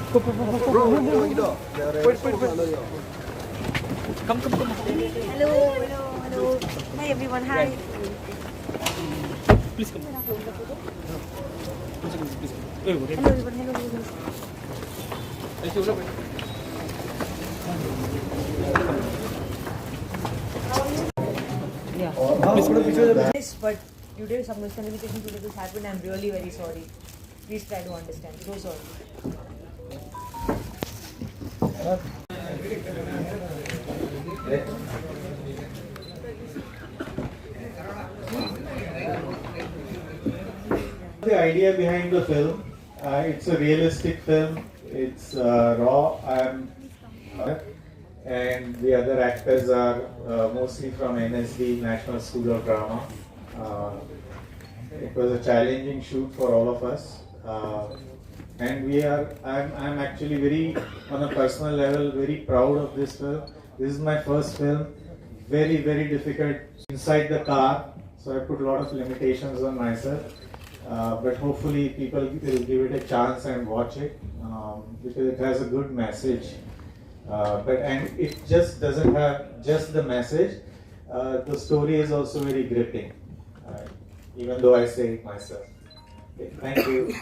Bro, wait. Come. Hello. Hi everyone, hi. Please come. Please come. Hello everyone. Yeah. Yes, but due to some miscommunication today this happened. I'm really very sorry. Please try to understand. So sorry. The idea behind the film, it's a realistic film. It's raw. And the other actors are mostly from NSD, National School of Drama. It was a challenging shoot for all of us, and I'm actually very, on a personal level, very proud of this film. This is my first film. Very difficult inside the car, so I put a lot of limitations on myself. But hopefully people will give it a chance and watch it because it has a good message. And it just doesn't have just the message. The story is also very gripping, even though I say it myself. Okay, thank you.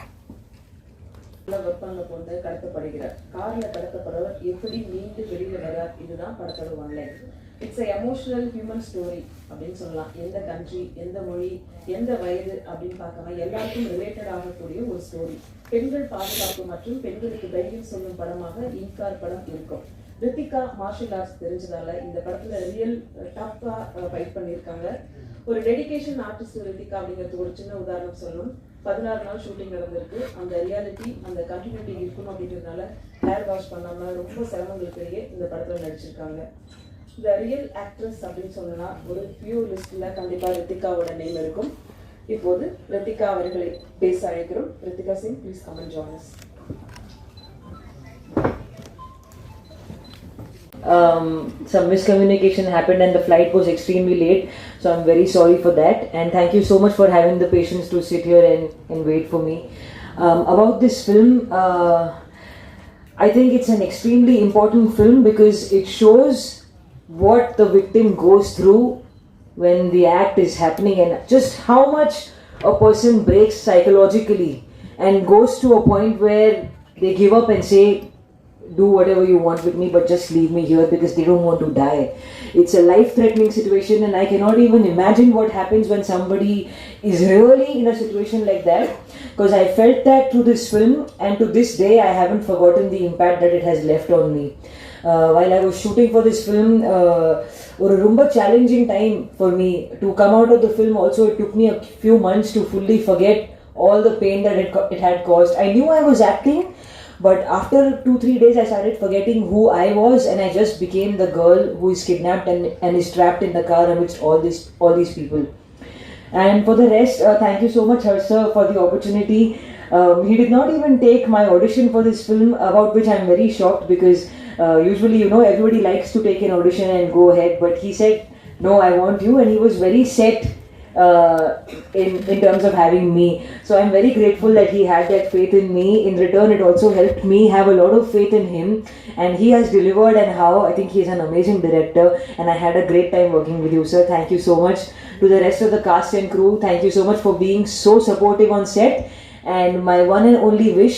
It's an emotional human story அப்படின்னு சொல்லலாம். எந்த country, எந்த மொழி, எந்த வயது அப்படின்னு பார்க்காம எல்லாருக்கும் ரிலேட்டட் ஆகக்கூடிய ஒரு ஸ்டோரி. பெண்கள் பாதுகாப்பு மற்றும் பெண்களுக்கு தைரியம் சொல்லும் படமாக இன்கார் படம் இருக்கும். ரித்திகா மார்ஷல் ஆர்ட்ஸ் தெரிஞ்சதால இந்த படத்துல ரியல் டஃப்பா ஃபைட் பண்ணியிருக்காங்க. ஒரு டெடிகேஷன் ஆர்டிஸ்ட் ரித்திகா அப்படிங்கிறது ஒரு சின்ன உதாரணம் சொல்லணும். 16 நாள் ஷூட்டிங் நடந்திருக்கு. அந்த ரியாலிட்டி, அந்த கண்டினியூட்டி இருக்கணும் அப்படின்றதுனால ஹேர் வாஷ் பண்ணாம ரொம்ப சிரமங்களுக்கிடையே இந்த படத்துல நடிச்சிருக்காங்க. The real actress அப்படின்னு சொன்னா ஒரு few லிஸ்ட்ல கண்டிப்பா ரித்திகாவோட நேம் இருக்கும். இப்போது ரித்திகா அவர்களை பேச அழைக்கிறோம். Ritika Singh, please come and join us. Some miscommunication happened and the flight was extremely late, so I'm very sorry for that, and thank you so much for having the patience to sit here and wait for me. About this film, I think it's an extremely important film because it shows what the victim goes through when the act is happening and just how much a person breaks psychologically and goes to a point where they give up and say, do whatever you want with me but just leave me here, because they don't want to die. It's a life-threatening situation, and I cannot even imagine what happens when somebody is really in a situation like that, because I felt that through this film, and to this day I haven't forgotten the impact that it has left on me. While I was shooting for this film, was a rumba challenging time for me to come out of the film. Also, it took me a few months to fully forget all the pain that it had caused. I knew I was acting, but after 2-3 days I started forgetting who I was, and I just became the girl who is kidnapped and is trapped in the car amidst all these people. And for the rest, thank you so much, Harsha, for the opportunity. He did not even take my audition for this film, about which I'm very shocked, because usually, everybody likes to take an audition and go ahead, but he said, no, I want you, and he was very set in terms of having me. So I'm very grateful that he had that faith in me. In return, it also helped me have a lot of faith in him, and he has delivered. And how I think he's an amazing director, and I had a great time working with you, sir. Thank you so much. To the rest of the cast and crew, thank you so much for being so supportive on set. And my one and only wish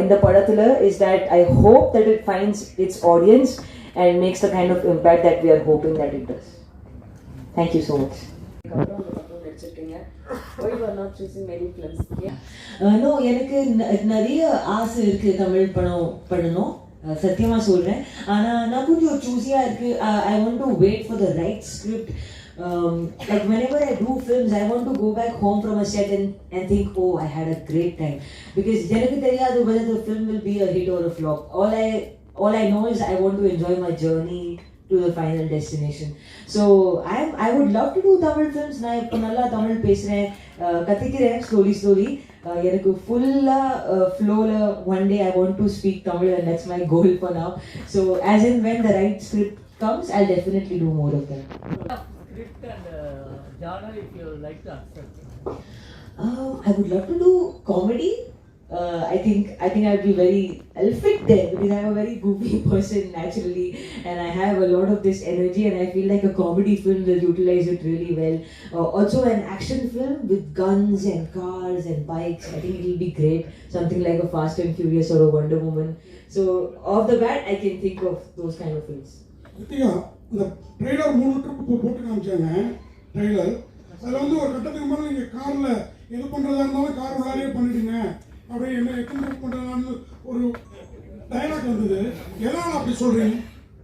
in the Padathala is that I hope that it finds its audience and makes the kind of impact that we are hoping that it does. Thank you so much. Why you are not choosing many films? No, எனக்கு நிறைய ஆசை இருக்கு தமிழ் படம் பண்ணணும், சத்தியமா சொல்றேன். ஆனா நான் கொஞ்சம் சூஸியா இருக்கு. I want to wait for the right script. Like whenever I do films, I want to go back home from a set and think, oh, I had a great time. Because எனக்கு தெரியாது whether the film will be a hit or a flop. All I know is I want to enjoy my journey to the final destination. So I would love to do Tamil films. நான் இப்போ நல்லா தமிழ் பேசுறேன், கத்திக்கிறேன் slowly. எனக்கு ஃபுல்லா flowல one day I want to speak Tamil, and that's my goal for now. So as in when the right script comes, I'll definitely do more of them. Script and genre, if you like to accept. I would love to do comedy. I think I'll fit there because I'm a very goofy person naturally, and I have a lot of this energy, and I feel like a comedy film will utilize it really well. Also an action film with guns and cars and bikes, I think it'll be great. Something like a Fast and Furious or a Wonder Woman. So off the bat, I can think of those kind of films. Ritika, இந்த trailer 3 trip போட்டு காமிச்சாங்க trailer. அதில் வந்து ஒரு கட்டத்துக்கு மேலே நீங்கள் காரில் எது பண்ணுறதா இருந்தாலும் கார் உள்ளாரியே பண்ணிடுங்க அப்படியே என்ன எத்தனை ட்ரிப் பண்ணுறதான்னு ஒரு டைலாக் வந்தது. எதனால் அப்படி சொல்கிறீங்க?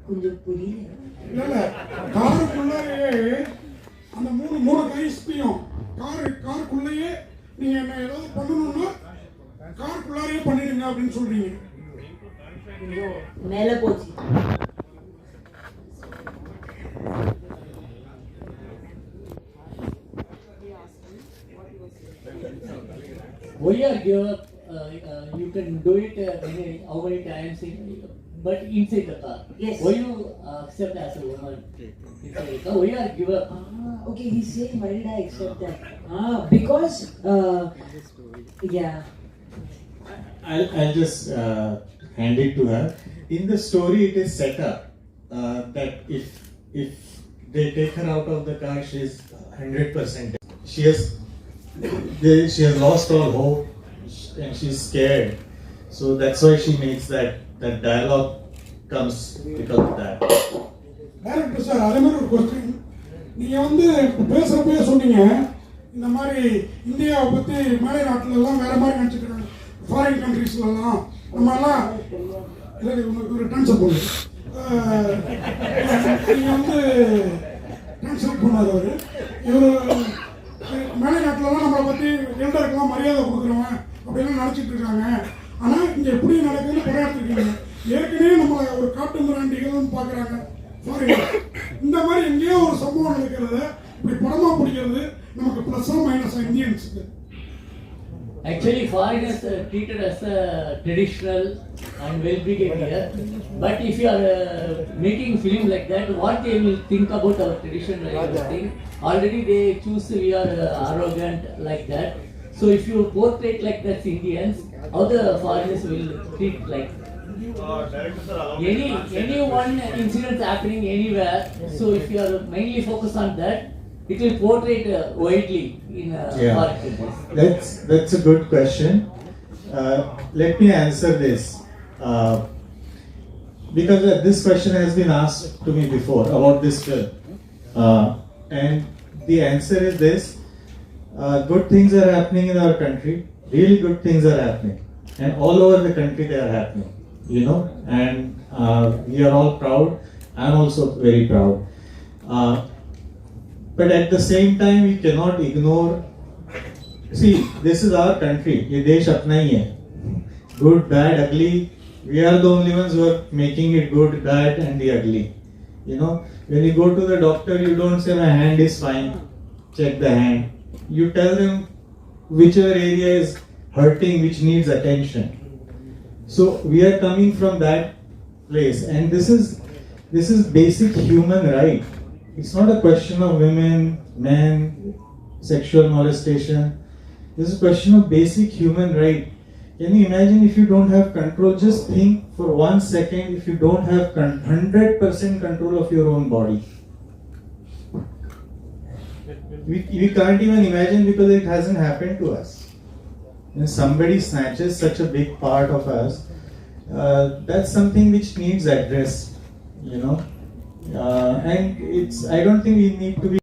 கொஞ்சம் புரியல. இல்லை காருக்குள்ளாரையே அந்த மூணு கைஸ்பியும் காருக்குள்ளேயே நீங்கள் என்ன ஏதாவது பண்ணணும்னா காருக்குள்ளாரையே பண்ணிடுங்க அப்படின்னு சொல்கிறீங்க. மேலே போச்சு. Why you give up? You can do it how many times, but inside the car. Yes. Why you accept as a woman inside the car? Why you give up? Okay, he's saying why did I accept that? Because yeah. I'll just hand it to her. In the story, it is set up that if they take her out of the car, she's 100%. She has lost all hope and she's scared. So that's why she makes that dialogue comes because of that. Director sir, அதே மாதிரி ஒரு question. நீங்கள் வந்து பேசுகிறப்பே சொன்னீங்க இந்த மாதிரி இந்தியாவை பற்றி மேலை நாட்டிலலாம் வேறு மாதிரி நினச்சிக்கிறாங்க, ஃபாரின் கண்ட்ரீஸ்லலாம் நம்மலாம் இல்லை ஒரு ட்ரான்ஸ்ஃபர் பண்ணு. நீங்கள் வந்து ட்ரான்ஸ்ஃபர் பண்ணார் அவர். இவர் மேலை நாட்டிலலாம் நம்மளை பற்றி எல்டருக்கெல்லாம் மரியாதை கொடுக்குறவங்க அப்படிலாம் நினச்சிட்டு இருக்காங்க. ஆனால் இங்கே எப்படி நடக்குதுன்னு படம் எடுத்துருக்கீங்க. ஏற்கனவே நம்மளை ஒரு காட்டு மிராண்டிகள்னு பார்க்குறாங்க ஃபாரின். இந்த மாதிரி எங்கேயோ ஒரு சம்பவம் நடக்கிறத இப்படி படமாக பிடிக்கிறது நமக்கு ப்ளஸ்ஸாக மைனஸாக இந்தியன்ஸுக்கு? Actually, foreigners are treated as a traditional and well-behaved here. But if you are making film like that, what they will think about our tradition like that thing? Already they choose we are arrogant like that. So if you portray like that Indians, how the foreigners will treat like any one incident happening anywhere. So if you are mainly focused on that, it will portray widely in foreign countries. That's a good question. Let me answer this. Because this question has been asked to me before about this film. And the answer is this. Good things are happening in our country. Really good things are happening. And all over the country they are happening. You know, and we are all proud. I'm also very proud. But at the same time, we cannot ignore. See, this is our country. ये देश अपना ही है. Good, bad, ugly. We are the only ones who are making it good, bad, and the ugly. You know, when you go to the doctor, you don't say my hand is fine. Check the hand. You tell them whichever area is hurting, which needs attention. So we are coming from that place, and this is basic human right. It's not a question of women, men, sexual molestation. This is a question of basic human right. Can you imagine if you don't have control? Just think for 1 second if you don't have 100% control of your own body. We can't even imagine because it hasn't happened to us. When somebody snatches such a big part of us, that's something which needs address, you know. And I don't think we need to be